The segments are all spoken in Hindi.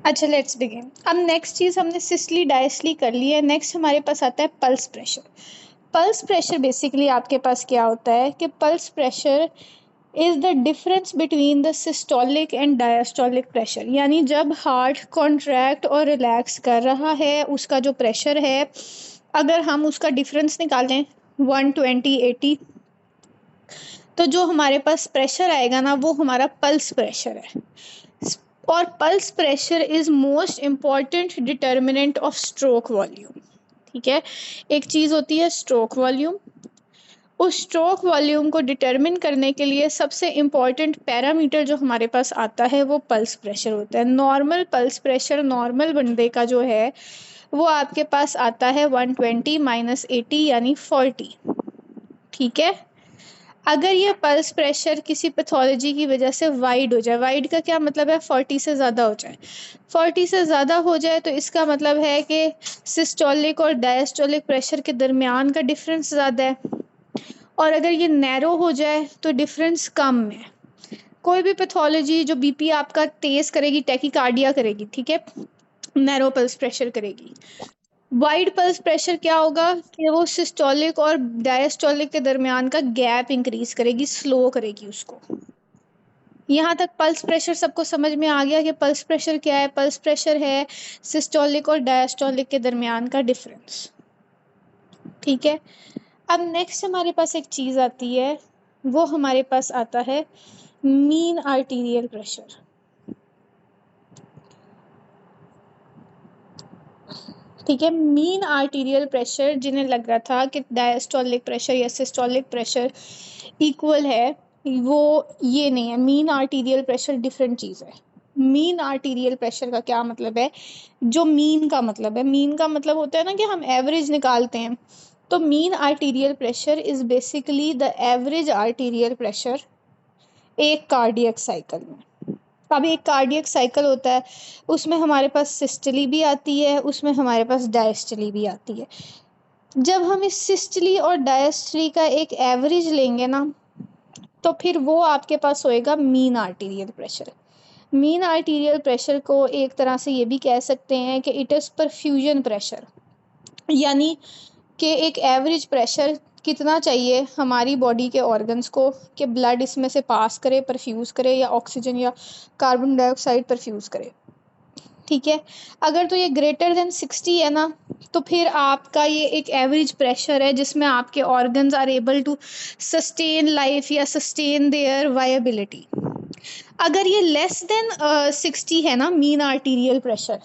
अच्छा, लेट्स बिगिन। अब नेक्स्ट चीज़ हमने सिस्टली डायस्टली कर ली है। नेक्स्ट हमारे पास आता है pulse pressure. Pulse pressure basically आपके पास क्या होता है कि pulse pressure is the difference between the systolic and diastolic pressure, यानी जब हार्ट कॉन्ट्रैक्ट और रिलैक्स कर रहा है उसका जो प्रेशर है, अगर हम उसका डिफरेंस निकालें 120 80, तो जो हमारे पास प्रेशर आएगा ना वो हमारा पल्स प्रेशर है। और pulse pressure is most important determinant of stroke volume. ठीक है, एक चीज़ होती है स्ट्रोक वॉल्यूम। उस स्ट्रोक वॉल्यूम को डिटरमिन करने के लिए सबसे इम्पॉर्टेंट पैरामीटर जो हमारे पास आता है वो पल्स प्रेशर होता है। नॉर्मल पल्स प्रेशर नॉर्मल बंदे का जो है वो आपके पास आता है 120 माइनस 80 यानी 40। ठीक है, अगर ये पल्स प्रेशर किसी पैथोलॉजी की वजह से वाइड हो जाए, वाइड का क्या मतलब है, 40 से ज़्यादा हो जाए, 40 से ज़्यादा हो जाए तो इसका मतलब है कि सिस्टोलिक और डायस्टोलिक प्रेशर के दरमियान का डिफरेंस ज़्यादा है। और अगर ये नैरो हो जाए तो डिफरेंस कम है। कोई भी पैथोलॉजी जो बीपी आपका तेज़ करेगी, टैकीकार्डिया करेगी, ठीक है, नैरो पल्स प्रेशर करेगी। वाइड पल्स प्रेशर क्या होगा कि वो सिस्टोलिक और डायस्टोलिक के दरमियान का गैप इंक्रीज करेगी, स्लो करेगी उसको। यहाँ तक पल्स प्रेशर सबको समझ में आ गया कि पल्स प्रेशर क्या है? पल्स प्रेशर है सिस्टोलिक और डायस्टोलिक के दरमियान का डिफरेंस। ठीक है, अब नेक्स्ट हमारे पास एक चीज़ आती है, वो हमारे पास आता है मीन आर्टीरियल प्रेशर। ठीक है, मीन आर्टीरियल प्रेशर, जिन्हें लग रहा था कि डायस्टोलिक प्रेशर या सिस्टोलिक प्रेशर इक्वल है, वो ये नहीं है। मीन आर्टीरियल प्रेशर डिफरेंट चीज़ है। मीन आर्टीरियल प्रेशर का क्या मतलब है? जो मीन का मतलब है, मीन का मतलब होता है ना कि हम एवरेज निकालते हैं, तो mean arterial pressure is basically the average arterial pressure एक कार्डियक साइकिल में। अब एक कार्डियक साइकिल होता है, उसमें हमारे पास सिस्टली भी आती है, उसमें हमारे पास डायस्टली भी आती है। जब हम इस सिस्टली और डायस्टली का एक एवरेज लेंगे ना, तो फिर वो आपके पास होएगा mean arterial pressure. Mean arterial pressure को एक तरह से ये भी कह सकते हैं कि इट इज़ परफ्यूजन प्रेशर, यानी कि एक एवरेज प्रेशर कितना चाहिए हमारी बॉडी के ऑर्गन्स को कि ब्लड इसमें से पास करे, परफ्यूज़ करे, या ऑक्सीजन या कार्बन डाइऑक्साइड परफ्यूज़ करे। ठीक है, अगर तो ये ग्रेटर देन 60 है ना, तो फिर आपका ये एक एवरेज प्रेशर है जिसमें आपके organs are able to sustain life या सस्टेन देयर वायबिलिटी। अगर ये लेस देन 60 है ना मीन आर्टीरियल प्रेशर,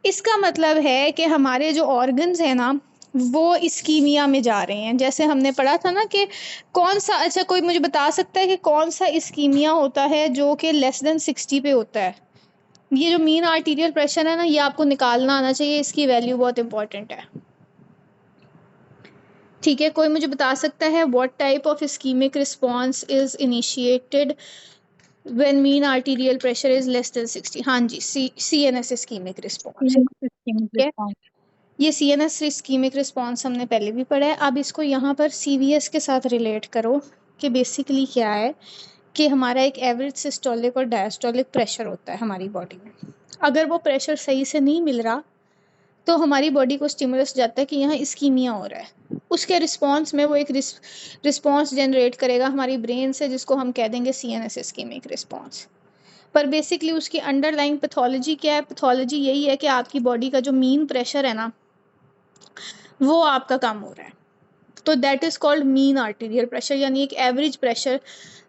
इसका मतलब है कि हमारे जो ऑर्गन्स हैं ना वो इस्कीमिया में जा रहे हैं। जैसे हमने पढ़ा था ना कि कौन सा, अच्छा कोई मुझे बता सकता है कि कौन सा इस्कीमिया होता है जो कि लेस देन 60 पे होता है? ये जो मीन आर्टीरियल प्रेशर है ना, ये आपको निकालना आना चाहिए, इसकी वैल्यू बहुत इंपॉर्टेंट है। ठीक है, कोई मुझे बता सकता है what type of ischaemic response is initiated when mean arterial pressure is less than 60? हाँ जी, CNS इस्कीमिक रिस्पॉन्स। ठीक है, ये CNS इस्कीमिक रिस्पॉन्स हमने पहले भी पढ़ा है। अब इसको यहाँ पर CVS के साथ रिलेट करो कि बेसिकली क्या है कि हमारा एक एवरेज सिस्टोलिक और डायस्टोलिक प्रेशर होता है हमारी बॉडी में। अगर वो प्रेशर सही से नहीं मिल रहा तो हमारी बॉडी को स्टिमुलस जाता है कि यहाँ इस्कीमिया हो रहा है। उसके रिस्पॉन्स में वो एक रिस्पॉन्स जनरेट करेगा हमारी ब्रेन से, जिसको हम कह देंगे CNS इस्कीमिक रिस्पॉन्स। पर बेसिकली उसकी अंडरलाइंग पैथोलॉजी क्या है? पैथोलॉजी यही है कि आपकी बॉडी का जो मीन प्रेशर है ना वो आपका कम हो रहा है। तो that is called mean arterial pressure, यानी एक एवरेज प्रेशर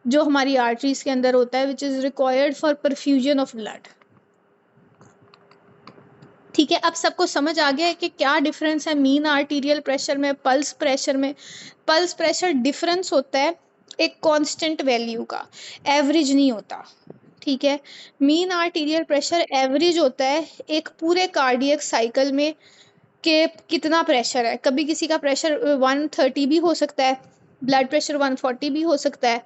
जो हमारी आर्टरीज के अंदर होता है, which is required for perfusion of blood. ठीक है, अब सबको समझ आ गया है कि क्या डिफरेंस है मीन आर्टीरियल प्रेशर में, पल्स प्रेशर में? पल्स प्रेशर डिफरेंस होता है एक कांस्टेंट वैल्यू का, एवरेज नहीं होता। ठीक है, मीन आर्टीरियल प्रेशर एवरेज होता है एक पूरे कार्डियक साइकिल में कि कितना प्रेशर है। कभी किसी का प्रेशर 130 भी हो सकता है, ब्लड प्रेशर 140 भी हो सकता है।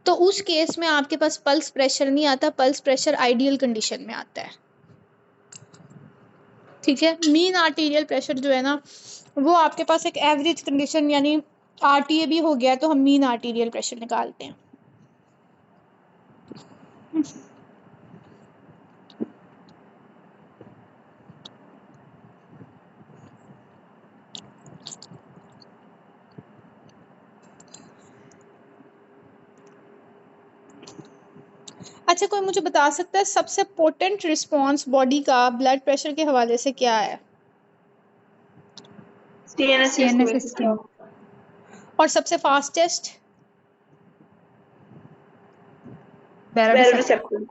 तो उस केस में आपके पास पल्स प्रेशर नहीं आता, पल्स प्रेशर आइडियल कंडीशन में आता है। ठीक है, मीन आर्टीरियल प्रेशर जो है ना वो आपके पास एक एवरेज कंडीशन, यानी RTA भी हो गया तो हम मीन आर्टीरियल प्रेशर निकालते हैं। अच्छा, कोई मुझे बता सकता है सबसे पोटेंट रिस्पॉन्स बॉडी का ब्लड प्रेशर के हवाले से क्या है? CNS system. और सबसे फास्टेस्ट? बैरोरिसेप्टर।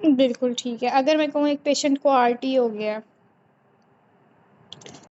बिल्कुल ठीक है। अगर मैं कहूँ एक पेशेंट को आरटी हो गया